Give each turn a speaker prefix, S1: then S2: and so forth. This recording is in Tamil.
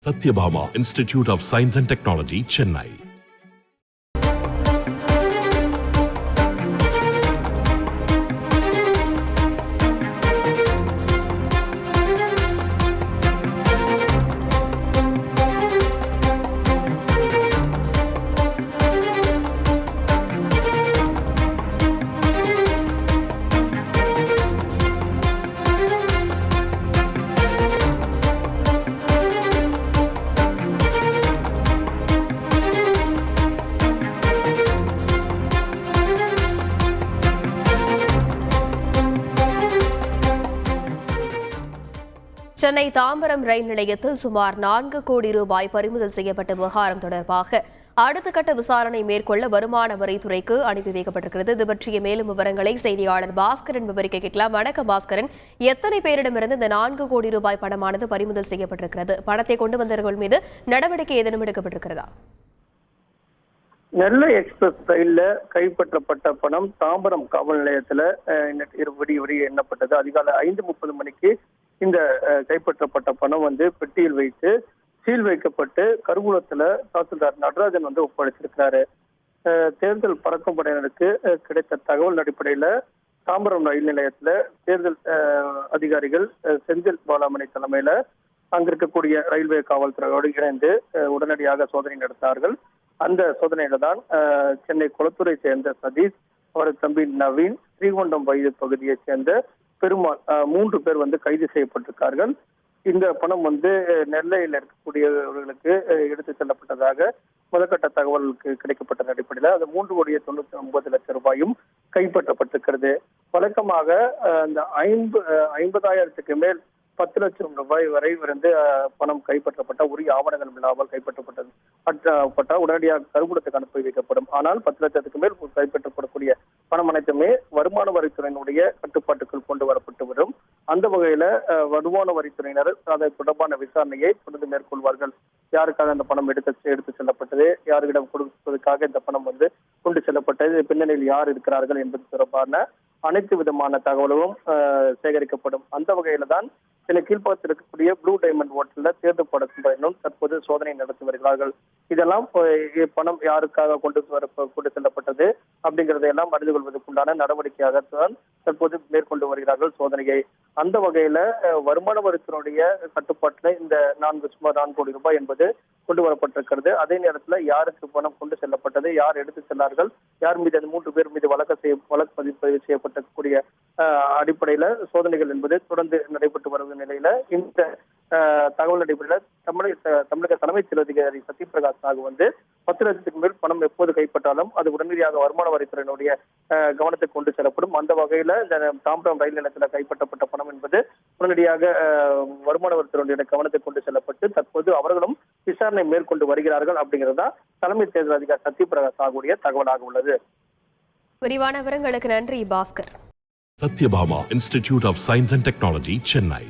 S1: Satyabhama Institute of Science and Technology, Chennai.
S2: Chennai Tambaram ரயில் நிலையத்தில் சுமார் 4 கோடி ரூபாய் பறிமுதல் செய்யப்பட்ட விவகாரம் தொடர்பாக அடுத்த கட்ட விசாரணை மேற்கொள்ள வருமான வரித்துறைக்கு அனுப்பி வைக்கப்பட்டிருக்கிறது. இது பற்றிய மேலும் விவரங்களை செய்தியாளர் பாஸ்கரன் விவரிக்க கேட்கலாம். வணக்கம் பாஸ்கரன், எத்தனை பேரிடமிருந்து இந்த 4 கோடி ரூபாய் பணமானது பறிமுதல் செய்யப்பட்டிருக்கிறது? பணத்தை கொண்டு வந்தவர்கள் மீது நடவடிக்கை ஏதேனும் எடுக்கப்பட்டிருக்கிறதா?
S3: நெல்லை எக்ஸ்பிரஸ் ரயில்ல கைப்பற்றப்பட்ட பணம் தாம்பரம் காவல் நிலையத்துல விடிய எண்ணப்பட்டது. அதிகாலை 5:30 மணிக்கு இந்த கைப்பற்றப்பட்ட பணம் பெட்டியில் வைத்து சீல் வைக்கப்பட்டு கருவூலத்துல தாசில்தார் நடராஜன் ஒப்படைச்சிருக்கிறாரு. தேர்தல் பறக்கும் படையினருக்கு கிடைத்த தகவல் அடிப்படையில தாம்பரம் ரயில் நிலையத்துல தேர்தல் அதிகாரிகள் செந்தில் பாலாமணி தலைமையில அங்க இருக்கக்கூடிய ரயில்வே காவல்துறையோடு இணைந்து உடனடியாக சோதனை நடத்தினார்கள். அந்த சோதனையில தான் சென்னை குளத்தூரை சேர்ந்த சதீஷ், அவரது தம்பி நவீன், ஸ்ரீகொண்டம் வயது பகுதியை சேர்ந்த பெருமாள் 3 பேர் கைது செய்யப்பட்டிருக்கார்கள். இந்த பணம் நெல்லையில் இருக்கக்கூடியவர்களுக்கு எடுத்து செல்லப்பட்டதாக முதற்கட்ட தகவலுக்கு கிடைக்கப்பட்ட அடிப்படையில் அது 3,99,00,000 ரூபாயும் கைப்பற்றப்பட்டிருக்கிறது. வழக்கமாக அந்த 50,000க்கு மேல் 10 லட்சம் ரூபாய் வரை பணம் கைப்பற்றப்பட்ட உரிய ஆவணங்கள் இல்லாமல் கைப்பற்றப்பட்டது உடனடியாக கருவூலத்துக்கு அனுப்பி வைக்கப்படும். ஆனால் 10 லட்சத்துக்கு மேல் கைப்பற்றப்படக்கூடிய பணம் அனைத்துமே வருமான வரித்துறையினுடைய கட்டுப்பாட்டுக்குள் கொண்டு வரப்பட்டு வரும். அந்த வகையில வருமான வரித்துறையினர் அதை தொடர்பான விசாரணையை தொடர்ந்து மேற்கொள்வார்கள். யாருக்காக அந்த பணம் எடுத்து செல்லப்பட்டது, யாரிடம் கொடுப்பதற்காக இந்த பணம் கொண்டு செல்லப்பட்டது, பின்னணியில் யார் இருக்கிறார்கள் என்பது தொடர்பான அனைத்து விதமான தகவலும் சேகரிக்கப்படும். அந்த வகையில தான் சில கீழ்ப்பாக்கத்தில் இருக்கக்கூடிய ப்ளூ டைமண்ட் ஹோட்டல்ல தேர்தல் படக்கும் தற்போது சோதனை நடத்தி வருகிறார்கள். இதெல்லாம் பணம் யாருக்காக கொண்டு செல்லப்பட்டது அப்படிங்கறதையெல்லாம் அறிந்து கொள்வதற்குண்டான நடவடிக்கையாகத்தான் தற்போது மேற்கொண்டு வருகிறார்கள் சோதனையை. அந்த வகையில வருமான வரித்துறையுடைய கட்டுப்பாட்டுல இந்த சுமார் 4 கோடி ரூபாய் என்பது கொண்டு வரப்பட்டிருக்கிறது. அதே நேரத்துல யாருக்கு பணம் கொண்டு செல்லப்பட்டது, யார் எடுத்து செல்லார்கள், யார் மீது அந்த 3 பேர் மீது வழக்கு பதிவு செய்யப்படக்கூடிய அடிப்படையில சோதனைகள் என்பது தொடர்ந்து நடைபெற்று வரும் நிலையில இந்த தகவல் அடிப்படையில தமிழக தலைமை செயல் அதிகாரி சத்யபிரகாஷ் சாகு 10 லட்சத்துக்கு மேல் பணம் எப்போது கைப்பற்றாலும் அது உடனடியாக வருமான வரித்துறையினுடைய கவனத்துக்கு கொண்டு செல்லப்படும். அந்த வகையில இந்த தாம்பரம் ரயில் நிலையத்தில் கைப்பற்றப்பட்ட பணம் என்பது உடனடியாக வருமான வரித்துறையினுடைய கவனத்துக்கு கொண்டு செல்லப்பட்டு தற்போது அவர்களும் விசாரணை மேற்கொண்டு வருகிறார்கள் அப்படிங்கிறதா தலைமை தேர்தல் அதிகாரி சத்யபிரகாஷ் சாகுடைய தகவலாக உள்ளது.
S2: விரிவான விவரங்களுக்கு நன்றி Bhaskar.
S1: Satyabhama Institute of Science and Technology, Chennai.